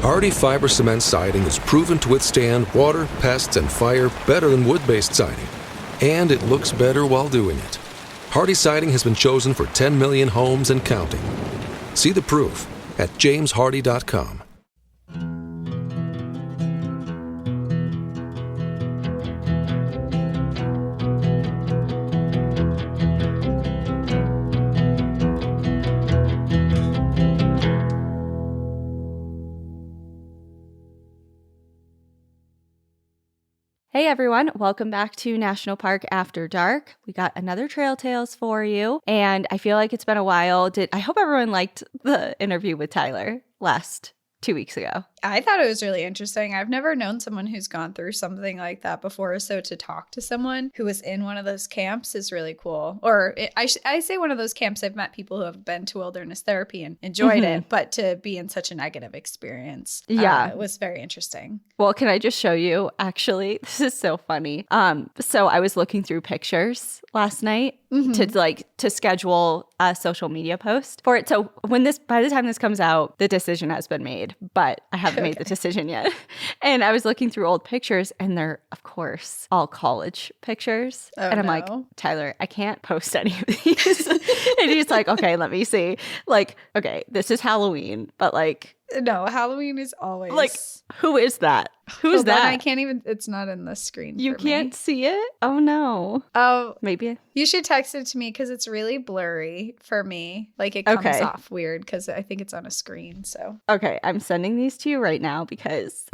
Hardy Fiber Cement Siding is proven to withstand water, pests, and fire better than wood-based siding. And it looks better while doing it. Hardy Siding has been chosen for 10 million homes and counting. See the proof at jameshardy.com. Hey everyone, welcome back to National Park After Dark. We got another Trail Tales for you, and I feel like it's been a while. I hope everyone liked the interview with Tyler last 2 weeks ago. I thought it was really interesting. I've never known someone who's gone through something like that before. So to talk to someone who was in one of those camps is really cool. I say one of those camps, I've met people who have been to wilderness therapy and enjoyed it, but to be in such a negative experience, it was very interesting. Well, can I just show you? Actually, this is so funny. So I was looking through pictures last night to schedule a social media post for it. So by the time this comes out, the decision has been made, but I haven't made the decision yet. And I was looking through old pictures, and they're, of course, all college pictures. And I'm like, Tyler, I can't post any of these. And he's like, okay, let me see. Like, okay, this is Halloween, but like, no, Halloween is always like, who is that? Who's that? I can't even, it's not in the screen. You can't see it? Oh no. Oh, maybe. You should text it to me because it's really blurry for me. Like it comes off weird because I think it's on a screen. So, okay, I'm sending these to you right now because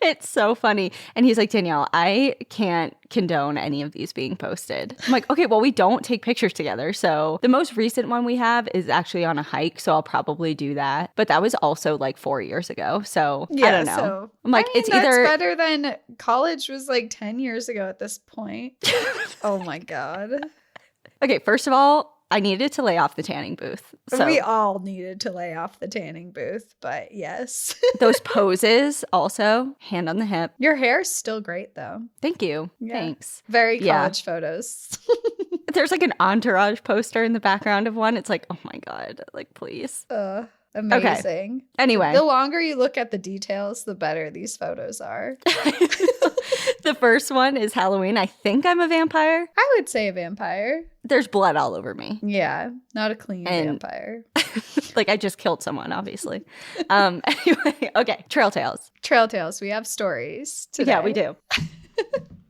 it's so funny. And he's like, Danielle, I can't condone any of these being posted. I'm like, okay, well, we don't take pictures together. So the most recent one we have is actually on a hike. So I'll probably do that. But that was also like 4 years ago. So I don't know. So, I'm like, it's that's either better than college was like 10 years ago at this point. Oh my God. Okay, first of all, I needed to lay off the tanning booth. So we all needed to lay off the tanning booth, but yes. Those poses also, hand on the hip. Your hair's still great though. Thank you. Yeah. Thanks. Very college photos. There's like an Entourage poster in the background of one. It's like, oh my God, like please. Amazing. Okay. Anyway. The longer you look at the details, the better these photos are. The first one is Halloween. I think I'm a vampire. I would say a vampire. There's blood all over me. Yeah, not a clean vampire. Like I just killed someone, obviously. Anyway, okay. Trail Tales. Trail Tales. We have stories today. Yeah, we do.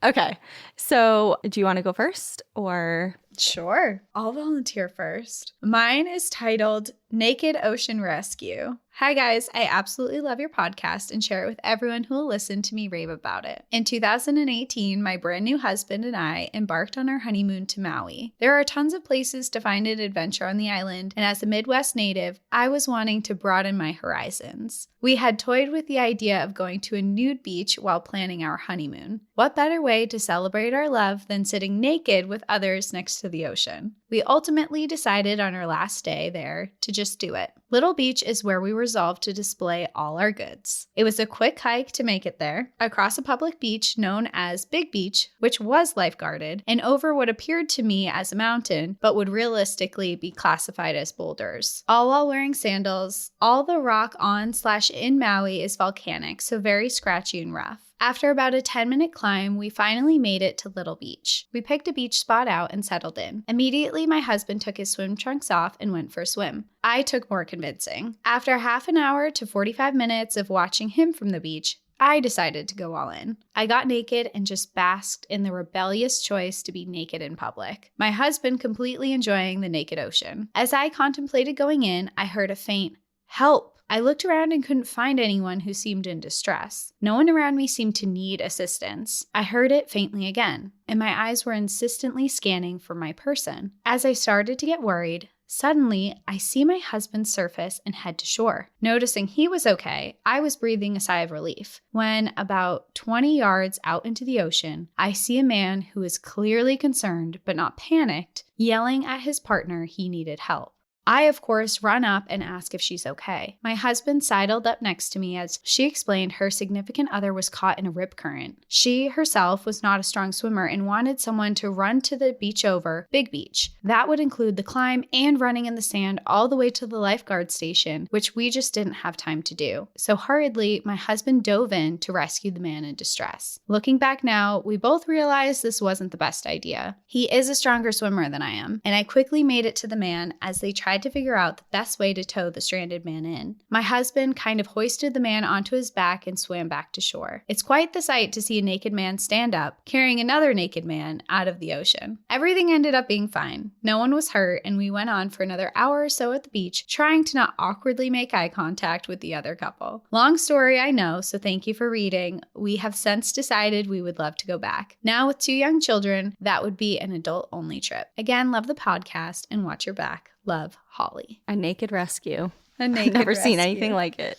Okay. So do you want to go first or? Sure. I'll volunteer first. Mine is titled Naked Ocean Rescue. Hi guys, I absolutely love your podcast and share it with everyone who will listen to me rave about it. In 2018, my brand new husband and I embarked on our honeymoon to Maui. There are tons of places to find an adventure on the island, and as a Midwest native, I was wanting to broaden my horizons. We had toyed with the idea of going to a nude beach while planning our honeymoon. What better way to celebrate our love than sitting naked with others next to the ocean? We ultimately decided on our last day there to just do it. Little Beach is where we resolved to display all our goods. It was a quick hike to make it there, across a public beach known as Big Beach, which was lifeguarded, and over what appeared to me as a mountain, but would realistically be classified as boulders. All while wearing sandals. All the rock on/in Maui is volcanic, so very scratchy and rough. After about a 10-minute climb, we finally made it to Little Beach. We picked a beach spot out and settled in. Immediately, my husband took his swim trunks off and went for a swim. I took more convincing. After half an hour to 45 minutes of watching him from the beach, I decided to go all in. I got naked and just basked in the rebellious choice to be naked in public. My husband completely enjoying the naked ocean. As I contemplated going in, I heard a faint, "Help!" I looked around and couldn't find anyone who seemed in distress. No one around me seemed to need assistance. I heard it faintly again, and my eyes were insistently scanning for my person. As I started to get worried, suddenly I see my husband surface and head to shore. Noticing he was okay, I was breathing a sigh of relief. When about 20 yards out into the ocean, I see a man who is clearly concerned but not panicked, yelling at his partner he needed help. I, of course, run up and ask if she's okay. My husband sidled up next to me as she explained her significant other was caught in a rip current. She herself was not a strong swimmer and wanted someone to run to the beach over Big Beach. That would include the climb and running in the sand all the way to the lifeguard station, which we just didn't have time to do. So hurriedly, my husband dove in to rescue the man in distress. Looking back now, we both realized this wasn't the best idea. He is a stronger swimmer than I am, and I quickly made it to the man as they tried to figure out the best way to tow the stranded man in. My husband kind of hoisted the man onto his back and swam back to shore. It's quite the sight to see a naked man stand up, carrying another naked man out of the ocean. Everything ended up being fine. No one was hurt, and we went on for another hour or so at the beach, trying to not awkwardly make eye contact with the other couple. Long story, I know, so thank you for reading. We have since decided we would love to go back. Now with 2 young children, that would be an adult-only trip. Again, love the podcast and watch your back. Love, Holly. A naked rescue. A naked I've never rescue. seen anything like it.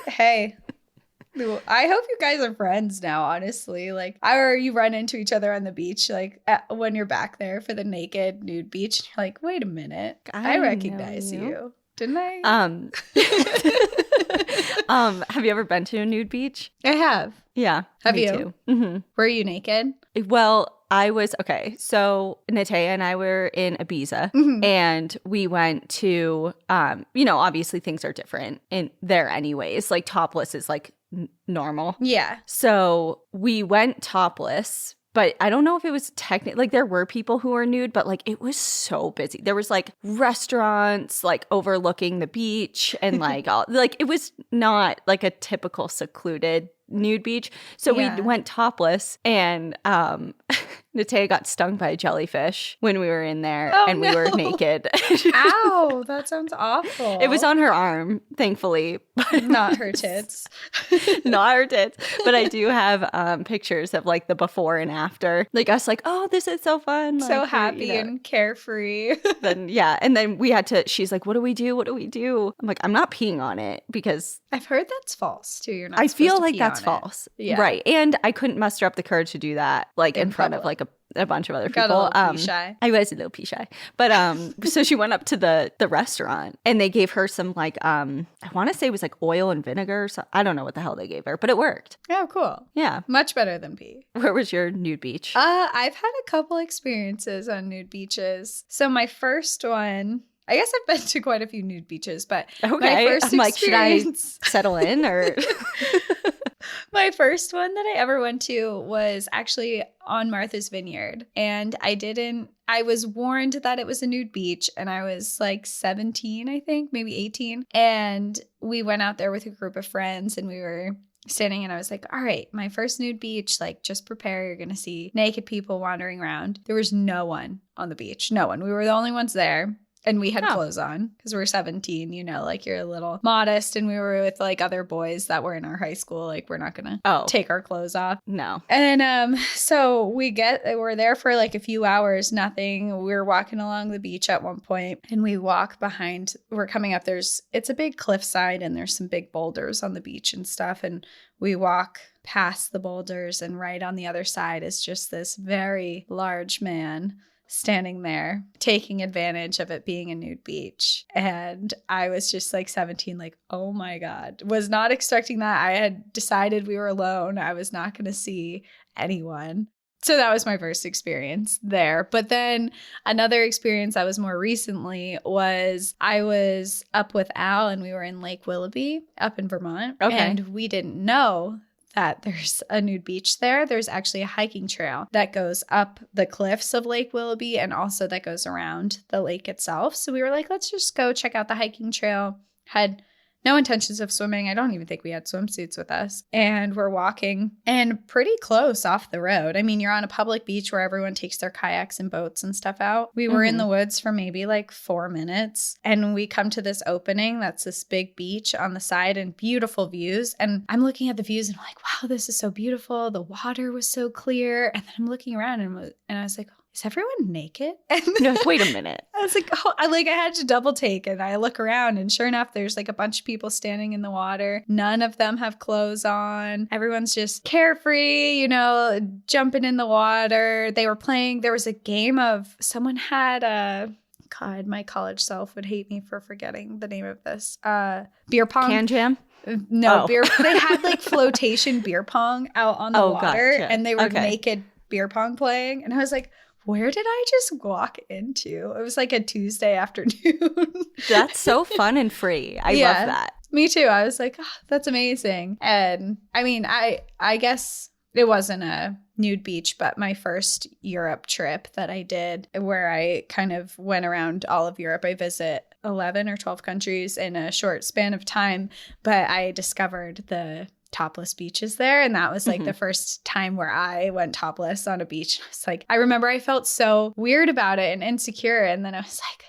Hey, I hope you guys are friends now, honestly. Like, or you run into each other on the beach, like when you're back there for the naked nude beach. You're like, wait a minute, I recognize you. Didn't I? Have you ever been to a nude beach? I have. Yeah. Have me you? Too. Mm-hmm. Were you naked? Well, I was, okay, so Natea and I were in Ibiza, and we went to, obviously things are different in there anyways. Like topless is like normal. Yeah. So we went topless, but I don't know if it was technically, like there were people who were nude, but like it was so busy. There was like restaurants like overlooking the beach and like all, like it was not like a typical secluded nude beach. So we went topless, and Natea got stung by a jellyfish when we were in there, and we were naked. Ow, that sounds awful. It was on her arm, thankfully. But not her tits. Not her tits. But I do have pictures of like the before and after. Like us like, oh, this is so fun. So like, happy and carefree. Then, and then we had to, she's like, what do we do? What do we do? I'm like, I'm not peeing on it because I've heard that's false too. You're not I feel to like pee that's on false. Yeah. Right. And I couldn't muster up the courage to do that like in front of like a bunch of other people. Got a little pee shy. I was a little pee shy. But so she went up to the restaurant, and they gave her some like I want to say it was like oil and vinegar. So I don't know what the hell they gave her, but it worked. Oh, cool. Yeah. Much better than pee. Where was your nude beach? I've had a couple experiences on nude beaches. So my first one, I guess I've been to quite a few nude beaches, but okay. my first I'm like, should I experience- settle in or? My first one that I ever went to was actually on Martha's Vineyard. And I was warned that it was a nude beach, and I was like 17, I think, maybe 18. And we went out there with a group of friends, and we were standing, and I was like, all right, my first nude beach, like just prepare. You're going to see naked people wandering around. There was no one on the beach. No one. We were the only ones there. And we had clothes on because we were 17, like you're a little modest, and we were with like other boys that were in our high school. Like we're not going to take our clothes off. No. And so we're there for like a few hours, nothing. We were walking along the beach at one point, and we're coming up, it's a big cliffside, and there's some big boulders on the beach and stuff. And we walk past the boulders, and right on the other side is just this very large man standing there, taking advantage of it being a nude beach. And I was just like 17, like, oh my God, was not expecting that. I had decided we were alone. I was not going to see anyone. So that was my first experience there. But then another experience that was more recently was I was up with Al, and we were in Lake Willoughby up in Vermont. Okay. And we didn't know that there's a nude beach there. There's actually a hiking trail that goes up the cliffs of Lake Willoughby, and also that goes around the lake itself. So we were like, let's just go check out the hiking trail. Had no intentions of swimming. I don't even think we had swimsuits with us. And we're walking, and pretty close off the road. I mean, you're on a public beach where everyone takes their kayaks and boats and stuff out. We were in the woods for maybe like 4 minutes, and we come to this opening that's this big beach on the side and beautiful views. And I'm looking at the views, and I'm like, wow, this is so beautiful. The water was so clear. And then I'm looking around, and I was like, is everyone naked? And You're like, wait a minute. I was like, I had to double take, and I look around, and sure enough, there's like a bunch of people standing in the water. None of them have clothes on. Everyone's just carefree, jumping in the water. They were playing. There was a game of someone had God, my college self would hate me for forgetting the name of this. Beer pong. Can Jam? No, Oh. beer. They had like flotation beer pong out on the water, gotcha. and they were Okay. naked beer pong playing. And I was like, where did I just walk into? It was like a Tuesday afternoon. That's so fun and free. I Yeah. love that. Me too. I was like, oh, that's amazing. And I mean, I guess it wasn't a nude beach, but my first Europe trip that I did, where I kind of went around all of Europe. I visit 11 or 12 countries in a short span of time, but I discovered the topless beaches there, and that was like the first time where I went topless on a beach. It's like, I remember I felt so weird about it and insecure, and then I was like,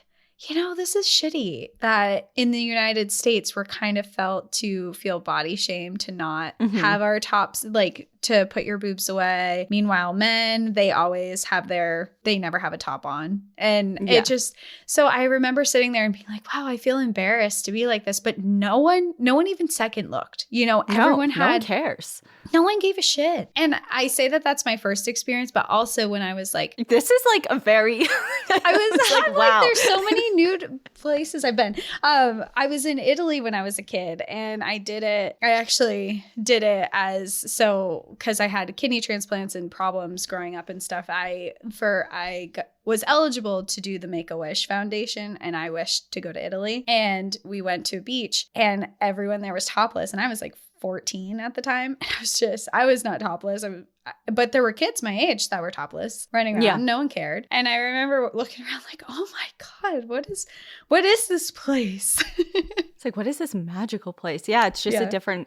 you know, this is shitty that in the United States we're kind of felt to feel body shamed to not have our tops, like to put your boobs away. Meanwhile, men, they always have they never have a top on. And it just, so I remember sitting there and being like, wow, I feel embarrassed to be like this. But no one even second looked, you know, everyone no one cares. No one gave a shit. And I say that that's my first experience, but also when I was like, This is like a very, I was like, like, wow. there's so many nude places I've been. I was in Italy when I was a kid, and I actually did it because I had kidney transplants and problems growing up and stuff. Was eligible to do the Make-A-Wish Foundation, and I wished to go to Italy. And we went to a beach, and everyone there was topless, and I was like 14 at the time. I was not topless. But there were kids my age that were topless running around. Yeah. No one cared. And I remember looking around like, oh my God, what is this place? It's like, what is this magical place? Yeah, it's just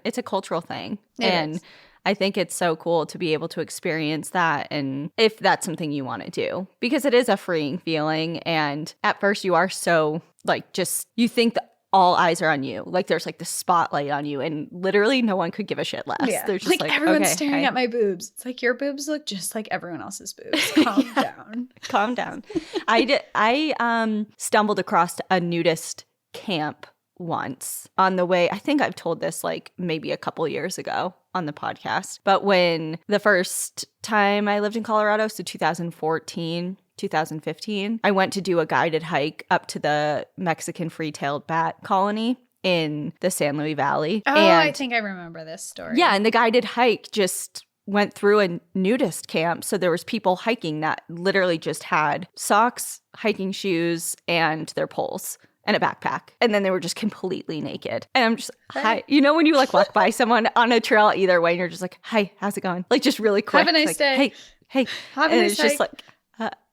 it's a cultural thing. And I think it's so cool to be able to experience that, and if that's something you want to do, because it is a freeing feeling. And at first you are so like, just, you think that all eyes are on you. Like there's like the spotlight on you, and literally no one could give a shit less. Yeah. They're just like everyone's okay, staring at my boobs. It's like, your boobs look just like everyone else's boobs. Calm down. Calm down. I stumbled across a nudist camp once on the way. I think I've told this like maybe a couple years ago on the podcast. But when the first time I lived in Colorado, so 2015, I went to do a guided hike up to the Mexican free-tailed bat colony in the San Luis Valley. Oh, and I think I remember this story. yeah, and the guided hike just went through a nudist camp. So there was people hiking that literally just had socks, hiking shoes, and their poles and a backpack. And then they were just completely naked. And I'm just, hi. You know when you like walk by someone on a trail either way and you're just like, hi, how's it going? Like just really quick. Have a nice like, day. Hey. Have a And nice it's just day. like,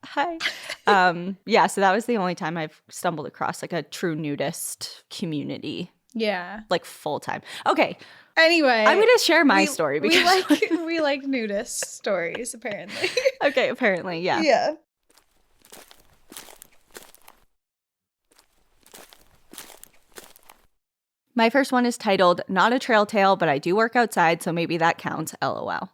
hi. Yeah, so that was the only time I've stumbled across like a true nudist community, Yeah. like full time. Okay. Anyway, I'm going to share my story because we like nudist stories, apparently. okay, apparently, yeah. Yeah. My first one is titled Not a Trail Tale, but I do work outside, so maybe that counts. LOL.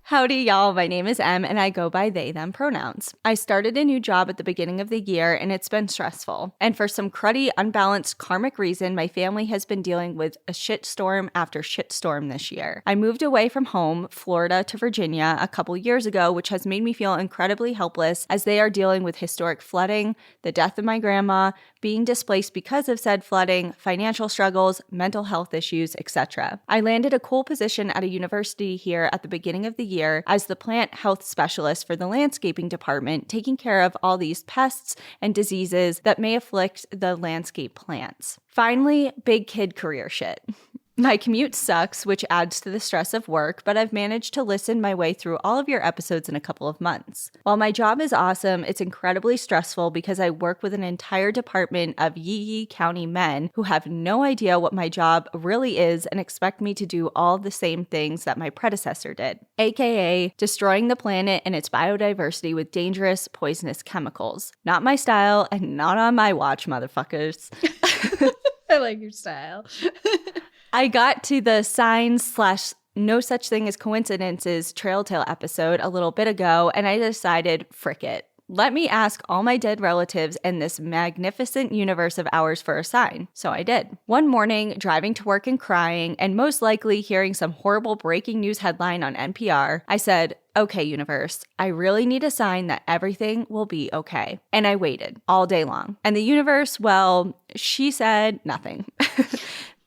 Howdy, y'all. My name is Em, and I go by they, them pronouns. I started a new job at the beginning of the year, and it's been stressful. And for some cruddy, unbalanced karmic reason, my family has been dealing with a shitstorm after shitstorm this year. I moved away from home, Florida, to Virginia a couple years ago, which has made me feel incredibly helpless as they are dealing with historic flooding, the death of my grandma, being displaced because of said flooding, financial struggles, mental health issues, etc. I landed a cool position at a university here at the beginning of the year as the plant health specialist for the landscaping department, taking care of all these pests and diseases that may afflict the landscape plants. Finally, big kid career shit. My commute sucks, which adds to the stress of work, but I've managed to listen my way through all of your episodes in a couple of months. While my job is awesome, it's incredibly stressful because I work with an entire department of Yee County men who have no idea what my job really is and expect me to do all the same things that my predecessor did, aka destroying the planet and its biodiversity with dangerous, poisonous chemicals. Not my style and not on my watch, motherfuckers. I like your style. I got to the signs/no such thing as coincidences trail tale episode a little bit ago, and I decided, frick it. Let me ask all my dead relatives in this magnificent universe of ours for a sign. So I did. One morning, driving to work and crying, and most likely hearing some horrible breaking news headline on NPR, I said, okay, universe, I really need a sign that everything will be okay. And I waited all day long. And the universe, well, she said nothing.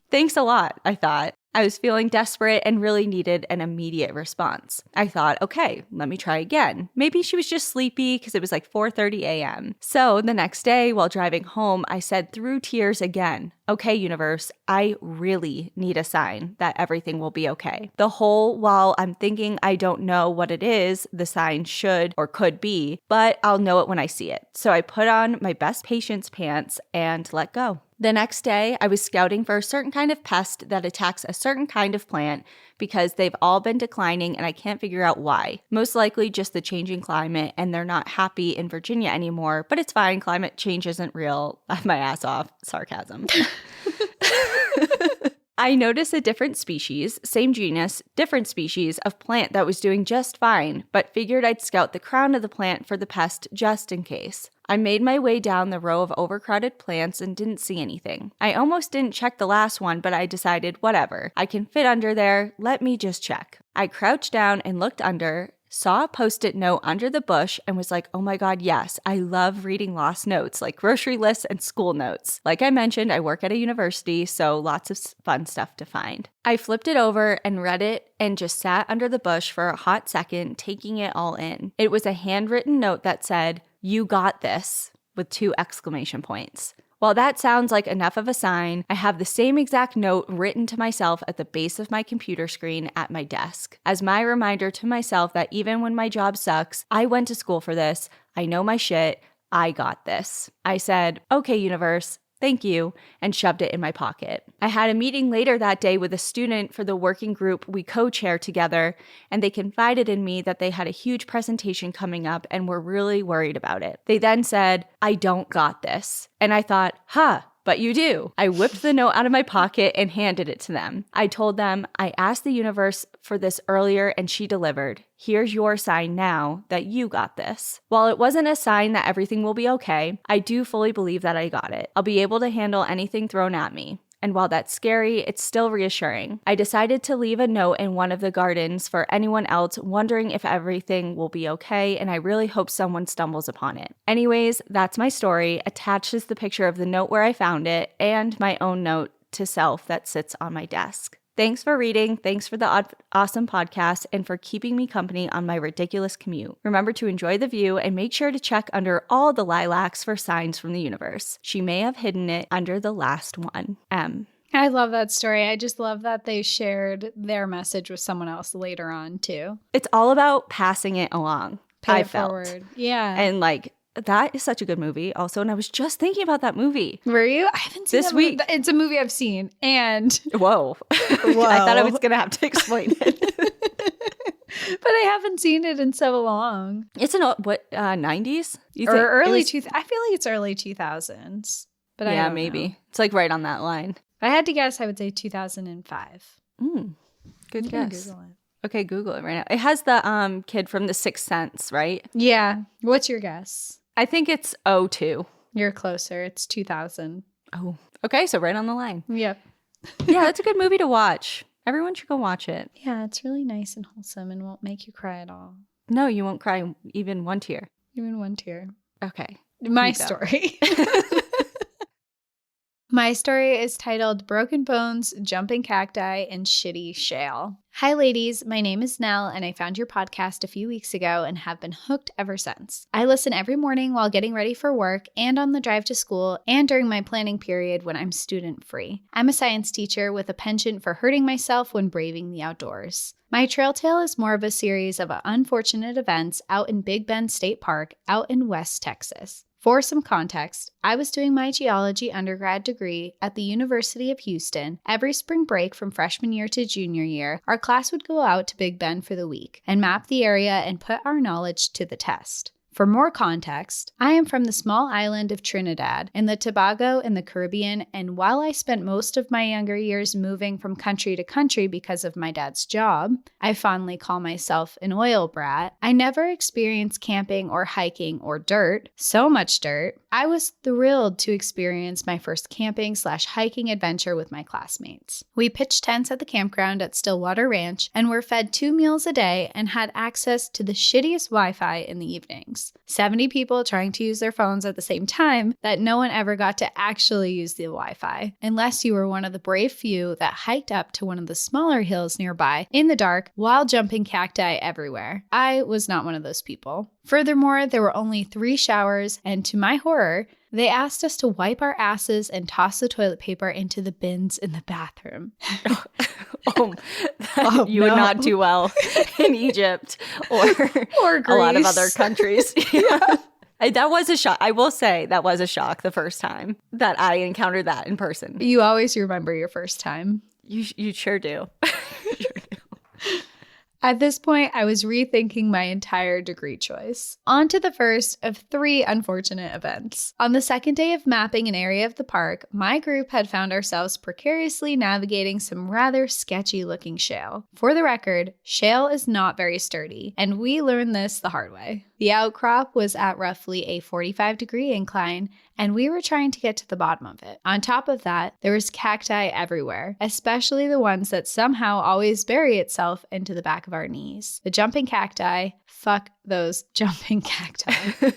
Thanks a lot, I thought. I was feeling desperate and really needed an immediate response. I thought, okay, let me try again. Maybe she was just sleepy because it was like 4:30 a.m. So the next day, while driving home, I said through tears again, okay, universe, I really need a sign that everything will be okay. The whole while I'm thinking I don't know what it is the sign should or could be, but I'll know it when I see it. So I put on my best patience pants and let go. The next day, I was scouting for a certain kind of pest that attacks a certain kind of plant because they've all been declining and I can't figure out why. Most likely just the changing climate and they're not happy in Virginia anymore, but it's fine. Climate change isn't real. Laugh my ass off. Sarcasm. I noticed a different species, same genus, different species of plant that was doing just fine, but figured I'd scout the crown of the plant for the pest just in case. I made my way down the row of overcrowded plants and didn't see anything. I almost didn't check the last one, but I decided, whatever. I can fit under there. Let me just check. I crouched down and looked under, saw a Post-it note under the bush, and was like, oh my God, yes, I love reading lost notes, like grocery lists and school notes. Like I mentioned, I work at a university, so lots of fun stuff to find. I flipped it over and read it and just sat under the bush for a hot second, taking it all in. It was a handwritten note that said, "You got this," with 2 exclamation points. While that sounds like enough of a sign, I have the same exact note written to myself at the base of my computer screen at my desk, as my reminder to myself that even when my job sucks, I went to school for this, I know my shit, I got this. I said, okay, universe, thank you, and shoved it in my pocket. I had a meeting later that day with a student for the working group we co-chair together, and they confided in me that they had a huge presentation coming up and were really worried about it. They then said, I don't got this. And I thought, but you do. I whipped the note out of my pocket and handed it to them. I told them, I asked the universe for this earlier and she delivered. Here's your sign now that you got this. While it wasn't a sign that everything will be okay, I do fully believe that I got it. I'll be able to handle anything thrown at me. And while that's scary, it's still reassuring. I decided to leave a note in one of the gardens for anyone else wondering if everything will be okay, and I really hope someone stumbles upon it. Anyways, that's my story. Attached is the picture of the note where I found it, and my own note to self that sits on my desk. Thanks for reading, thanks for the awesome podcast, and for keeping me company on my ridiculous commute. Remember to enjoy the view and make sure to check under all the lilacs for signs from the universe. She may have hidden it under the last one. M. I love that story. I just love that they shared their message with someone else later on, too. It's all about passing it along. Pay I it felt. forward. Yeah. And like, that is such a good movie also. And I was just thinking about that movie. Were you? I haven't seen this that week. Movie. It's a movie I've seen. And whoa. I thought I was going to have to explain it. But I haven't seen it in so long. It's in 90s? Or early I feel like it's early 2000s. But yeah, I don't maybe. know. It's like right on that line. If I had to guess, I would say 2005. Good guess. Google it. Okay, Google it right now. It has the kid from The Sixth Sense, right? Yeah. What's your guess? I think it's 02. You're closer. It's 2000. Oh, okay. So right on the line. Yep. Yeah, that's a good movie to watch. Everyone should go watch it. Yeah, it's really nice and wholesome and won't make you cry at all. No, you won't cry even one tear. Even one tear. Okay. My story. My story is titled Broken Bones, Jumping Cacti, and Shitty Shale. Hi, ladies. My name is Nell, and I found your podcast a few weeks ago and have been hooked ever since. I listen every morning while getting ready for work and on the drive to school and during my planning period when I'm student-free. I'm a science teacher with a penchant for hurting myself when braving the outdoors. My trail tale is more of a series of unfortunate events out in Big Bend State Park out in West Texas. For some context, I was doing my geology undergrad degree at the University of Houston. Every spring break from freshman year to junior year, our class would go out to Big Bend for the week and map the area and put our knowledge to the test. For more context, I am from the small island of Trinidad in the Tobago in the Caribbean, and while I spent most of my younger years moving from country to country because of my dad's job, I fondly call myself an oil brat, I never experienced camping or hiking or dirt, so much dirt. I was thrilled to experience my first camping/hiking adventure with my classmates. We pitched tents at the campground at Stillwater Ranch and were fed 2 meals a day and had access to the shittiest Wi-Fi in the evenings. 70 people trying to use their phones at the same time that no one ever got to actually use the Wi-Fi, unless you were one of the brave few that hiked up to one of the smaller hills nearby in the dark while jumping cacti everywhere. I was not one of those people. Furthermore, there were only 3 showers, and to my horror, they asked us to wipe our asses and toss the toilet paper into the bins in the bathroom. You would not do well in Egypt or Greece. A lot of other countries. Yeah. That was a shock. I will say that was a shock the first time that I encountered that in person. You always remember your first time. You sure do. At this point, I was rethinking my entire degree choice. On to the first of 3 unfortunate events. On the second day of mapping an area of the park, my group had found ourselves precariously navigating some rather sketchy-looking shale. For the record, shale is not very sturdy, and we learned this the hard way. The outcrop was at roughly a 45-degree incline, and we were trying to get to the bottom of it. On top of that, there was cacti everywhere, especially the ones that somehow always bury itself into the back of our knees. The jumping cacti, fuck those jumping cacti.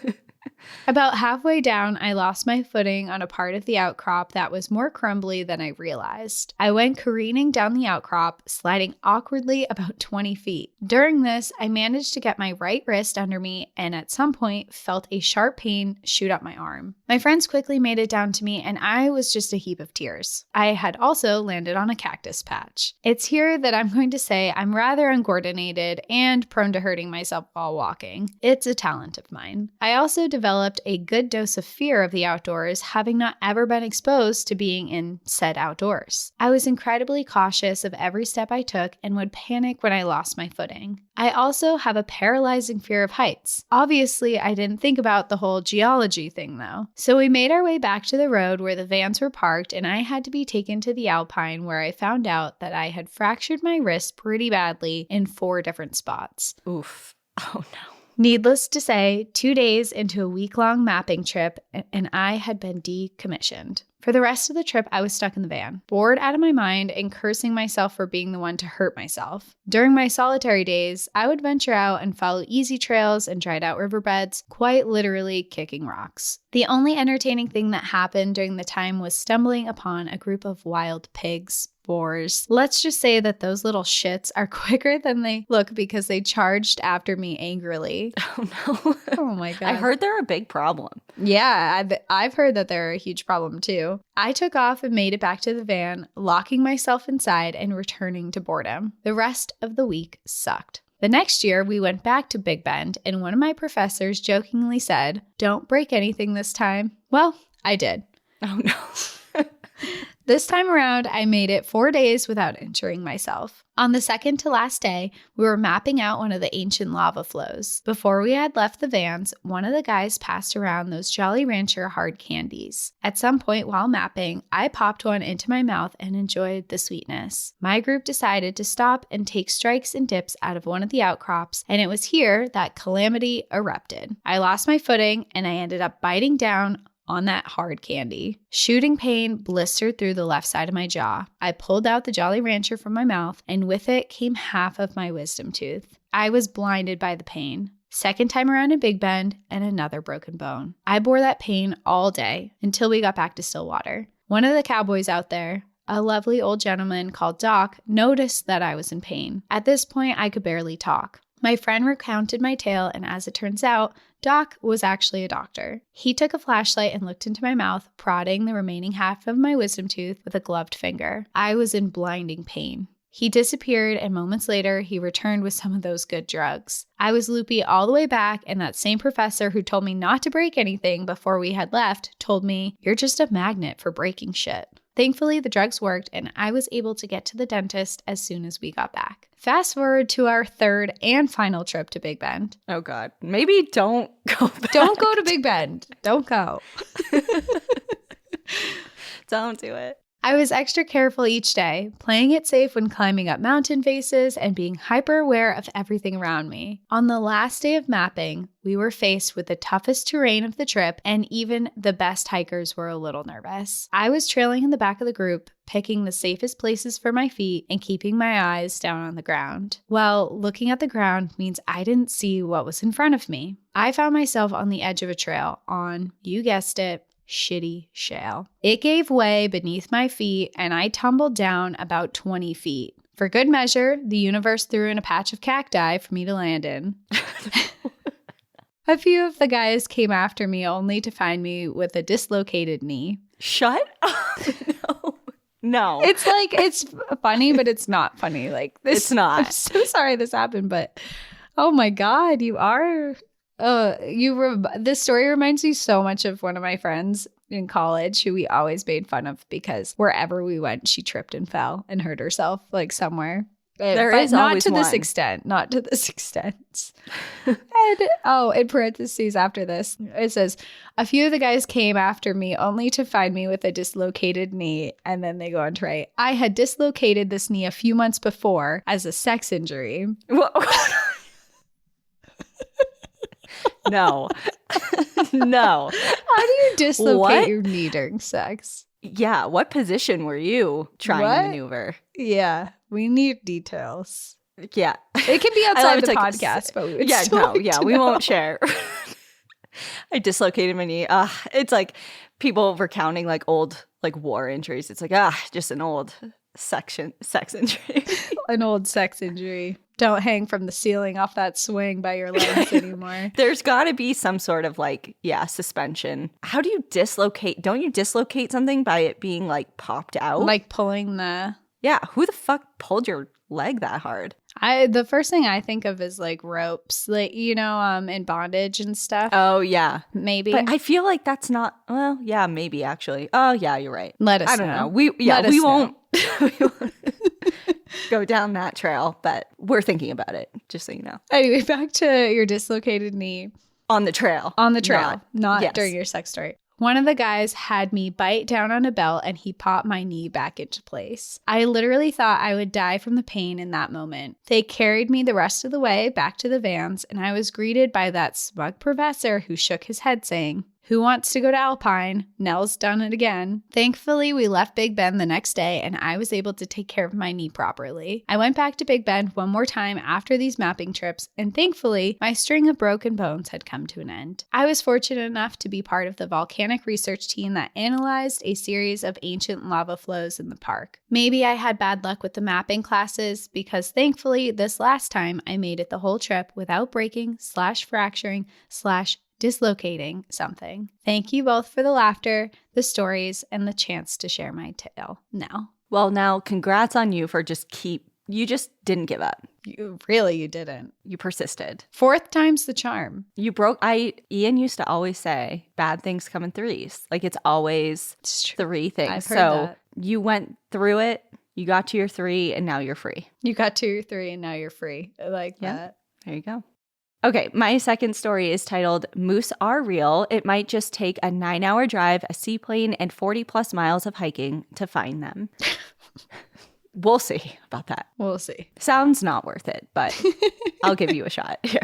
About halfway down, I lost my footing on a part of the outcrop that was more crumbly than I realized. I went careening down the outcrop, sliding awkwardly about 20 feet. During this, I managed to get my right wrist under me and at some point felt a sharp pain shoot up my arm. My friends quickly made it down to me and I was just a heap of tears. I had also landed on a cactus patch. It's here that I'm going to say I'm rather uncoordinated and prone to hurting myself while walking. It's a talent of mine. I also developed a good dose of fear of the outdoors, having not ever been exposed to being in said outdoors. I was incredibly cautious of every step I took and would panic when I lost my footing. I also have a paralyzing fear of heights. Obviously, I didn't think about the whole geology thing though. So we made our way back to the road where the vans were parked and I had to be taken to the Alpine where I found out that I had fractured my wrist pretty badly in 4 different spots. Oof. Oh no. Needless to say, 2 days into a week-long mapping trip, and I had been decommissioned. For the rest of the trip, I was stuck in the van, bored out of my mind and cursing myself for being the one to hurt myself. During my solitary days, I would venture out and follow easy trails and dried out riverbeds, quite literally kicking rocks. The only entertaining thing that happened during the time was stumbling upon a group of wild pigs. Boars. Let's just say that those little shits are quicker than they look because they charged after me angrily. Oh no. Oh my God. I heard they're a big problem. Yeah, I've heard that they're a huge problem too. I took off and made it back to the van, locking myself inside and returning to boredom. The rest of the week sucked. The next year, we went back to Big Bend, and one of my professors jokingly said, "Don't break anything this time." Well, I did. Oh no. This time around, I made it 4 days without injuring myself. On the second to last day, we were mapping out one of the ancient lava flows. Before we had left the vans, one of the guys passed around those Jolly Rancher hard candies. At some point while mapping, I popped one into my mouth and enjoyed the sweetness. My group decided to stop and take strikes and dips out of one of the outcrops, and it was here that calamity erupted. I lost my footing, and I ended up biting down on that hard candy. Shooting pain blistered through the left side of my jaw. I pulled out the Jolly Rancher from my mouth, and with it came half of my wisdom tooth. I was blinded by the pain. Second time around in Big Bend, and another broken bone. I bore that pain all day until we got back to Stillwater. One of the cowboys out there, a lovely old gentleman called Doc, noticed that I was in pain. At this point, I could barely talk. My friend recounted my tale, and as it turns out, Doc was actually a doctor. He took a flashlight and looked into my mouth, prodding the remaining half of my wisdom tooth with a gloved finger. I was in blinding pain. He disappeared, and moments later, he returned with some of those good drugs. I was loopy all the way back, and that same professor who told me not to break anything before we had left told me, "You're just a magnet for breaking shit." Thankfully, the drugs worked, and I was able to get to the dentist as soon as we got back. Fast forward to our third and final trip to Big Bend. Oh God. Maybe don't go back. Don't go to Big Bend. Don't go. Don't do it. I was extra careful each day, playing it safe when climbing up mountain faces and being hyper aware of everything around me. On the last day of mapping, we were faced with the toughest terrain of the trip, and even the best hikers were a little nervous. I was trailing in the back of the group, picking the safest places for my feet and keeping my eyes down on the ground. Well, looking at the ground means I didn't see what was in front of me. I found myself on the edge of a trail on, you guessed it, shitty shale. It gave way beneath my feet and I tumbled down about 20 feet. For good measure, the universe threw in a patch of cacti for me to land in. A few of the guys came after me only to find me with a dislocated knee. Shut up. No. No. It's like, it's funny, but it's not funny. Like this, It's not. I'm so sorry this happened, but oh my God, you are. This story reminds me so much of one of my friends in college who we always made fun of because wherever we went, she tripped and fell and hurt herself like somewhere. There But is not always to this one. extent. Not to this extent. And in parentheses after this, it says, a few of the guys came after me only to find me with a dislocated knee. And then they go on to write, I had dislocated this knee a few months before as a sex injury. No. No. How do you dislocate What? your knee during sex? Yeah. What position were you trying What? to maneuver? Yeah, we need details. Yeah. It can be I love outside it's the like, podcast, but we would Yeah, still no, like yeah, to we know. won't share. I dislocated my knee. It's like people recounting like old like war injuries. It's like, just an old sex injury. An old sex injury. Don't hang from the ceiling off that swing by your legs anymore. There's got to be some sort of like, suspension. How do you dislocate? Don't you dislocate something by it being like popped out? Like pulling the... Yeah, who the fuck pulled your leg that hard? The first thing I think of is like ropes, like, in bondage and stuff. Oh, yeah. Maybe. But I feel like that's not, well, yeah, maybe actually. Oh, yeah, you're right. Let us I don't know. know. We Let us know. won't we won't go down that trail, but we're thinking about it, just so you know. Anyway, back to your dislocated knee. On the trail. On the trail, not yes. during your sex story. One of the guys had me bite down on a belt and he popped my knee back into place. I literally thought I would die from the pain in that moment. They carried me the rest of the way back to the vans and I was greeted by that smug professor who shook his head saying, "Who wants to go to Alpine? Nell's done it again." Thankfully, we left Big Bend the next day and I was able to take care of my knee properly. I went back to Big Bend one more time after these mapping trips and thankfully, my string of broken bones had come to an end. I was fortunate enough to be part of the volcanic research team that analyzed a series of ancient lava flows in the park. Maybe I had bad luck with the mapping classes because thankfully, this last time I made it the whole trip without breaking / fracturing / dislocating something. Thank you both for the laughter, the stories, and the chance to share my tale. Now. Well, now, congrats on you for you just didn't give up. You didn't. You persisted. Fourth time's the charm. Ian used to always say, bad things come in threes. Like it's always It's true. 3 things. I've heard So that. you went through it, you got to your 3, and now you're free. You got 2 or 3 and now you're free. I like Yeah. that. There you go. Okay, my second story is titled Moose Are Real. It might just take a 9-hour drive, a seaplane, and 40 plus miles of hiking to find them. We'll see about that. We'll see. Sounds not worth it, but I'll give you a shot here.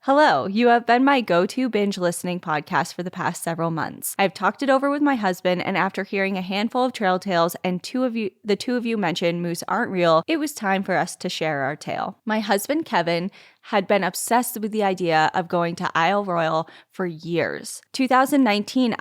Hello, you have been my go-to binge listening podcast for the past several months. I've talked it over with my husband, and after hearing a handful of trail tales and the two of you mentioned moose aren't real, it was time for us to share our tale. My husband, Kevin, had been obsessed with the idea of going to Isle Royale for years. 2019,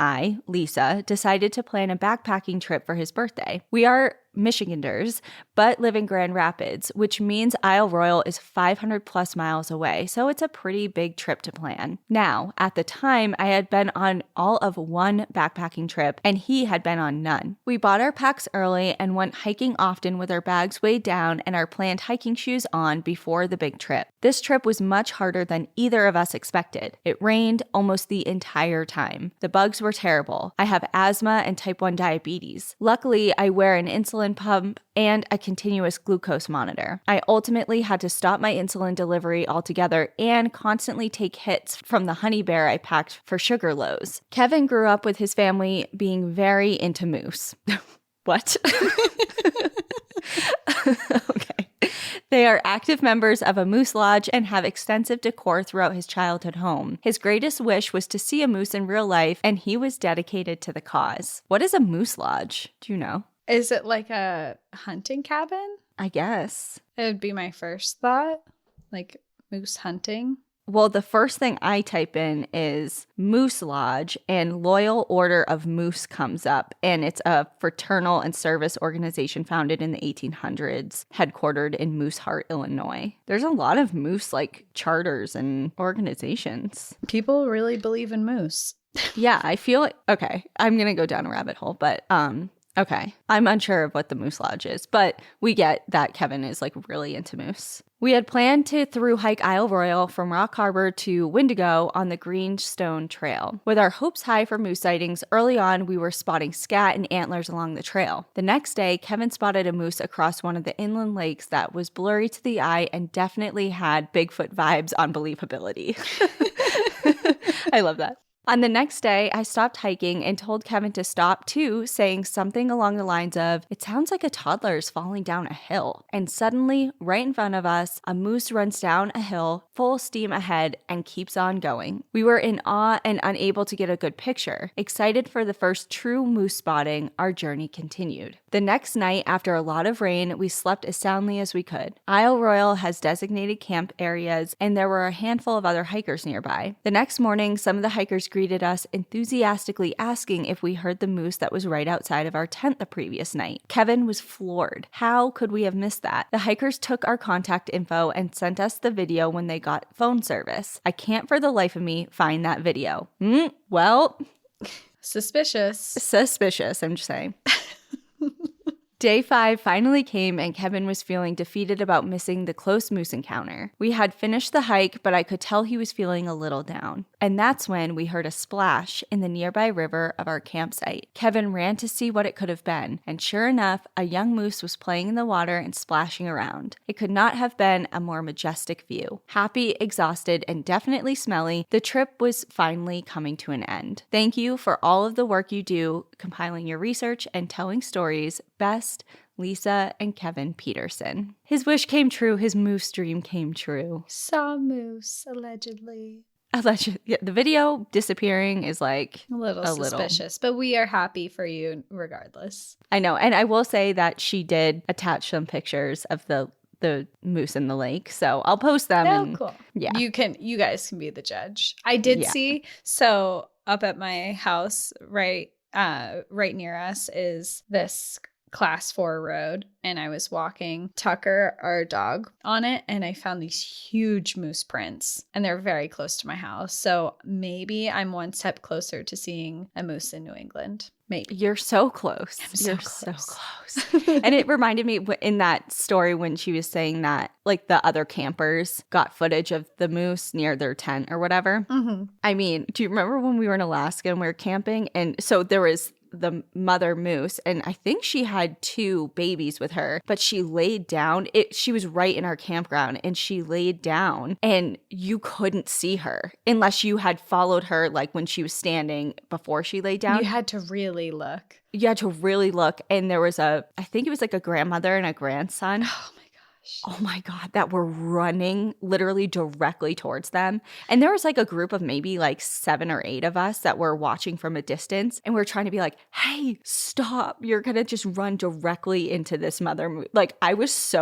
Lisa, decided to plan a backpacking trip for his birthday. We are Michiganders, but live in Grand Rapids, which means Isle Royale is 500 plus miles away, so it's a pretty big trip to plan. Now, at the time, I had been on all of one backpacking trip, and he had been on none. We bought our packs early and went hiking often with our bags weighed down and our planned hiking shoes on before the big trip. This trip was much harder than either of us expected. It rained almost the entire time. The bugs were terrible. I have asthma and type 1 diabetes. Luckily, I wear an insulin pump and a continuous glucose monitor. I ultimately had to stop my insulin delivery altogether and constantly take hits from the honey bear I packed for sugar lows. Kevin grew up with his family being very into moose. What? Okay. They are active members of a moose lodge and have extensive decor throughout his childhood home. His greatest wish was to see a moose in real life, and he was dedicated to the cause. What is a moose lodge? Do you know? Is it like a hunting cabin? I guess. It would be my first thought. Like moose hunting. Well, the first thing I type in is Moose Lodge, and Loyal Order of Moose comes up, and it's a fraternal and service organization founded in the 1800s, headquartered in Mooseheart, Illinois. There's a lot of moose like charters and organizations. People really believe in moose. Yeah, I feel like, okay, I'm going to go down a rabbit hole, but okay. I'm unsure of what the Moose Lodge is, but we get that Kevin is like really into moose. We had planned to through hike Isle Royale from Rock Harbor to Wendigo on the Greenstone Trail. With our hopes high for moose sightings, early on we were spotting scat and antlers along the trail. The next day, Kevin spotted a moose across one of the inland lakes that was blurry to the eye and definitely had Bigfoot vibes on believability. I love that. On the next day, I stopped hiking and told Kevin to stop too, saying something along the lines of, "It sounds like a toddler is falling down a hill." And suddenly, right in front of us, a moose runs down a hill, full steam ahead, and keeps on going. We were in awe and unable to get a good picture. Excited for the first true moose spotting, our journey continued. The next night, after a lot of rain, we slept as soundly as we could. Isle Royale has designated camp areas, and there were a handful of other hikers nearby. The next morning, some of the hikers greeted us, enthusiastically asking if we heard the moose that was right outside of our tent the previous night. Kevin was floored. How could we have missed that? The hikers took our contact info and sent us the video when they got phone service. I can't for the life of me find that video. Well, Suspicious, I'm just saying. Day 5 finally came and Kevin was feeling defeated about missing the close moose encounter. We had finished the hike, but I could tell he was feeling a little down. And that's when we heard a splash in the nearby river of our campsite. Kevin ran to see what it could have been, and sure enough, a young moose was playing in the water and splashing around. It could not have been a more majestic view. Happy, exhausted, and definitely smelly, the trip was finally coming to an end. Thank you for all of the work you do, compiling your research and telling stories. Best, Lisa and Kevin Peterson. His wish came true. His moose dream came true. Saw moose, allegedly. Yeah, the video disappearing is like A little suspicious, but we are happy for you regardless. I know. And I will say that she did attach some pictures of the moose in the lake. So I'll post them. Oh, cool. Yeah. You guys can be the judge. I did see, so up at my house, right near us is this Class 4 road, and I was walking Tucker, our dog, on it, and I found these huge moose prints, and they're very close to my house. So maybe I'm one step closer to seeing a moose in New England. Maybe. You're so close. So close. And it reminded me in that story when she was saying that like the other campers got footage of the moose near their tent or whatever. Mm-hmm. I mean, do you remember when we were in Alaska and we were camping? And so there was the mother moose, and I think she had 2 babies with her, but she laid down. She was right in our campground, and she laid down, and you couldn't see her unless you had followed her like when she was standing before she laid down. You had to really look. You had to really look, and there was I think it was like a grandmother and a grandson. Oh my God, that were running literally directly towards them. And there was like a group of maybe like 7 or 8 of us that were watching from a distance. And we're trying to be like, hey, stop. You're going to just run directly into this mother. Like I was